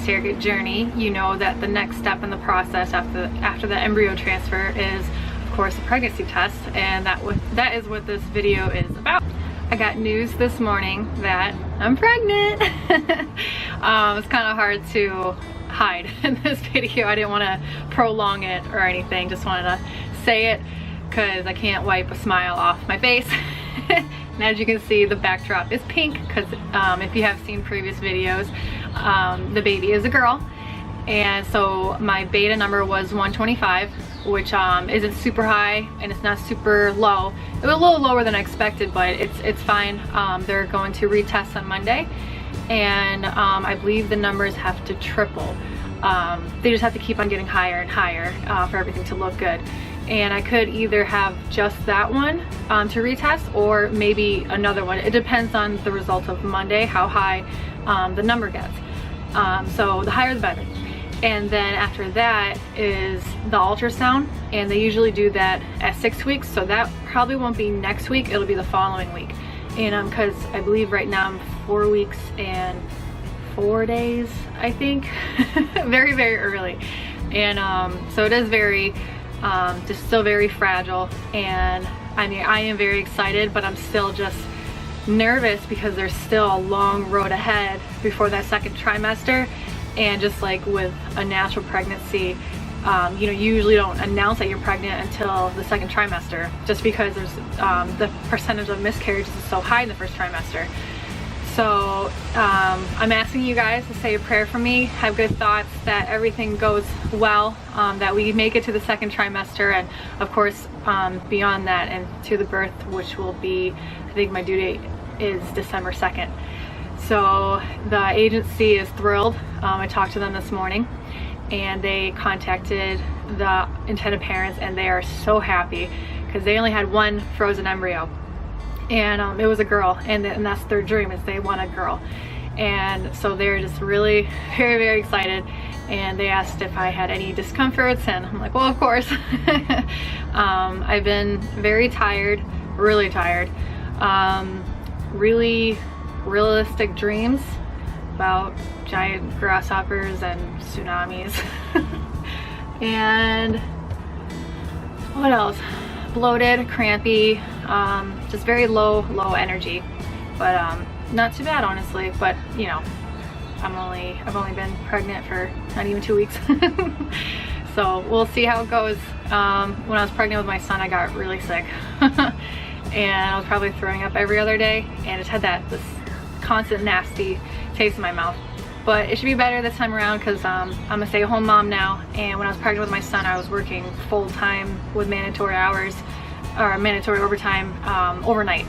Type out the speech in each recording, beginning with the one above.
surrogate journey, you know that the next step in the process after the embryo transfer is, of course, the pregnancy test, and that is what this video is about. I got news this morning that I'm pregnant. It's kind of hard to hide in this video. I didn't want to prolong it or anything, just wanted to say it because I can't wipe a smile off my face. And as you can see, the backdrop is pink because if you have seen previous videos, the baby is a girl. And so my beta number was 125, which isn't super high and it's not super low. It was a little lower than I expected, but it's fine. They're going to retest on Monday, and I believe the numbers have to triple. They just have to keep on getting higher and higher for everything to look good. And I could either have just that one to retest, or maybe another one. It depends on the result of Monday, how high the number gets. So the higher the better. And then after that is the ultrasound, and they usually do that at 6 weeks, so that probably won't be next week, it'll be the following week. And because I believe right now I'm 4 weeks and 4 days, I think. Very, very early. And so it is very just still very fragile, and I mean, I am very excited, but I'm still just nervous because there's still a long road ahead before that second trimester. And just like with a natural pregnancy, you know, you usually don't announce that you're pregnant until the second trimester, just because there's the percentage of miscarriages is so high in the first trimester. So I'm asking you guys to say a prayer for me, have good thoughts, that everything goes well, that we make it to the second trimester, and of course beyond that, and to the birth, which will be, I think my due date is December 2nd. So the agency is thrilled. I talked to them this morning, and they contacted the intended parents, and they are so happy because they only had one frozen embryo. And it was a girl, and that's their dream, is they want a girl. And so they're just really very, very excited, and they asked if I had any discomforts, and I'm like, well, of course. I've been very tired, really tired, really realistic dreams about giant grasshoppers and tsunamis. And what else? Bloated, crampy, just very low energy, but not too bad, honestly. But you know, I've only been pregnant for not even 2 weeks. So we'll see how it goes. When I was pregnant with my son, I got really sick. And I was probably throwing up every other day, and it had this constant nasty taste in my mouth. But it should be better this time around because I'm a stay-at-home mom now, and when I was pregnant with my son, I was working full-time with mandatory hours, or mandatory overtime, overnight.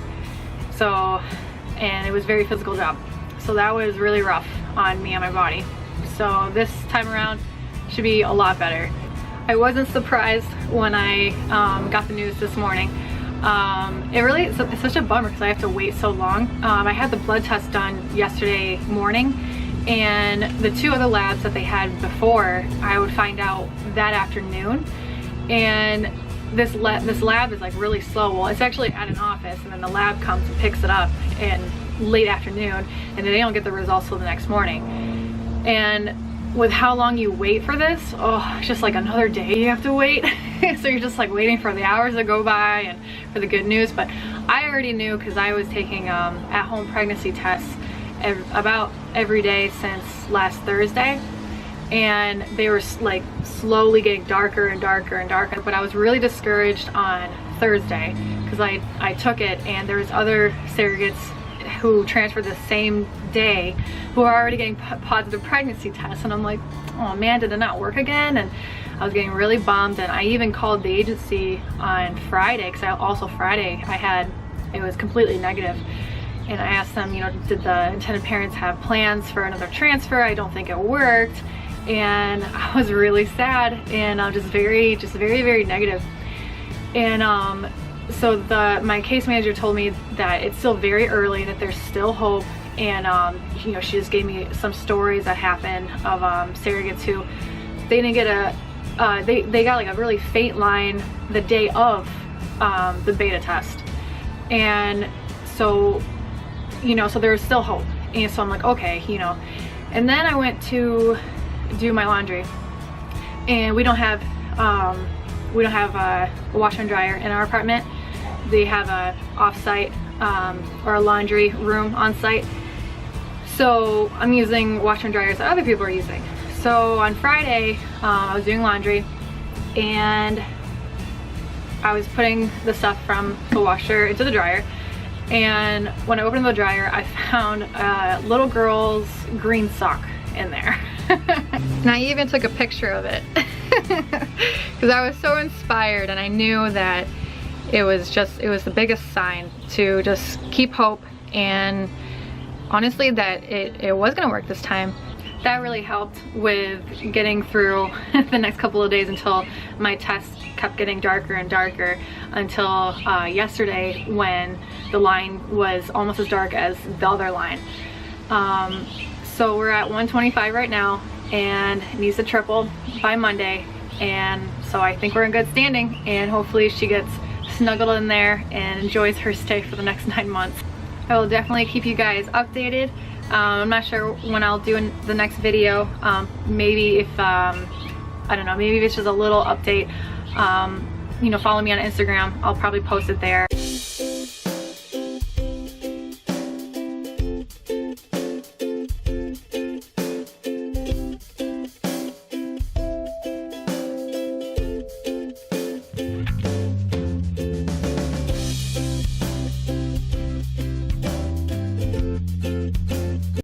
So, and it was a very physical job. So that was really rough on me and my body. So this time around should be a lot better. I wasn't surprised when I got the news this morning. It's such a bummer because I have to wait so long. I had the blood test done yesterday morning, and the 2 other labs that they had before, I would find out that afternoon. And this lab is like really slow. Well, it's actually at an office, and then the lab comes and picks it up in late afternoon, and then they don't get the results till the next morning. And with how long you wait for this, oh, it's just like another day you have to wait. So you're just like waiting for the hours to go by and for the good news. But I already knew because I was taking at-home pregnancy tests about every day since last Thursday, and they were like slowly getting darker and darker and darker. But I was really discouraged on Thursday because I took it, and there was other surrogates who transferred the same day who are already getting positive pregnancy tests, and I'm like, oh man, did it not work again? And I was getting really bummed. And I even called the agency on Friday because Friday it was completely negative, and I asked them, you know, did the intended parents have plans for another transfer? I don't think it worked. And I was really sad, and just very, very negative. And so my case manager told me that it's still very early, that there's still hope. And you know, she just gave me some stories that happened of surrogates who they didn't get they got like a really faint line the day of the beta test. And so, you know, so there's still hope. And so I'm like, okay, you know. And then I went to do my laundry, and we don't have a washer and dryer in our apartment. They have a off-site or a laundry room on site. So I'm using washer and dryers that other people are using. So on Friday, I was doing laundry, and I was putting the stuff from the washer into the dryer. And when I opened the dryer, I found a little girl's green sock in there. And I even took a picture of it because I was so inspired, and I knew that it was the biggest sign to just keep hope, and honestly that it was gonna work this time. That really helped with getting through the next couple of days until my test kept getting darker and darker, until yesterday when the line was almost as dark as the other line. So we're at 125 right now, and it needs to triple by Monday, and so I think we're in good standing, and hopefully she gets snuggled in there and enjoys her stay for the next 9 months. I will definitely keep you guys updated. I'm not sure when I'll do the next video. Maybe if I don't know, maybe if it's just a little update. You know, follow me on Instagram, I'll probably post it there.